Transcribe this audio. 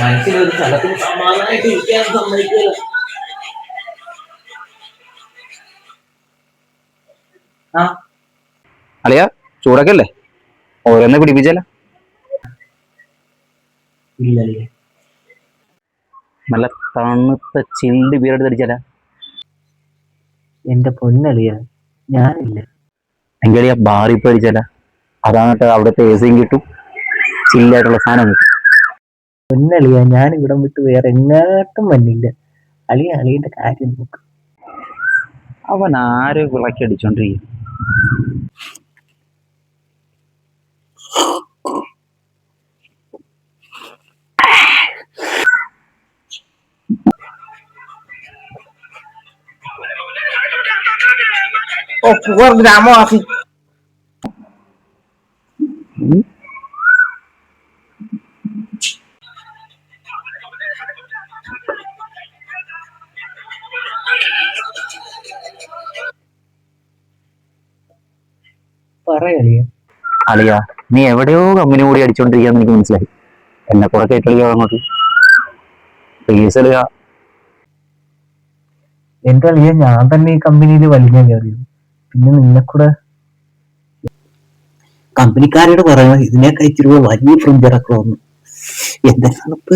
മനസ്സിലൊരു സ്ഥലത്തിന് സമാധാനമായിട്ട് ഇരിക്കാൻ സമ്മതിക്കില്ല. ആ അളിയ ചൂടൊക്കെ അല്ലേ, ഓരോന്നെ പിടിപ്പിച്ചാല. ഇല്ലല്ലേ, നല്ല തണുത്ത ചില്ല് ബിയർ അടിച്ചാല. എന്റെ പൊന്നളിയ ഞാനില്ല. എങ്കിളിയ ബാറിൽ പോയി അടിച്ചാല. അതാകട്ടെ അവിടുത്തെ എ സിയും കിട്ടും, ചില്ലായിട്ടുള്ള സാധനം കിട്ടും. പൊന്നളിയ ഞാൻ ഇവിടം വിട്ട് വേറെ എങ്ങാട്ടും വന്നില്ല. അളിയന്റെ കാര്യം നോക്ക്. അവൻ ആര് വിളക്കി അടിച്ചോണ്ടിരിക്കും. ഗ്രാമവാസി പറയളിയ. അളിയ നീ എവിടെയോ കമ്പനി കൂടി അടിച്ചോണ്ടിരിക്കാന്ന് എനിക്ക് മനസ്സിലായി. എന്നെ കൂടെ കേട്ടളിയോ അങ്ങോട്ട് പ്ലീസ് അളിയ. എന്റെ അളിയ ഞാൻ തന്നെ ഈ കമ്പനിയിൽ വലിഞ്ഞ കയറിയത്, പിന്നെ നിന്നെ കൂടെ. കമ്പനിക്കാരോട് പറയണം ഇതിനേക്കാൾ ഇച്ചിരി വലിയ ഫ്രിഡ്ജ് ഇറക്കണമെന്ന്. എന്താ തണുപ്പ്.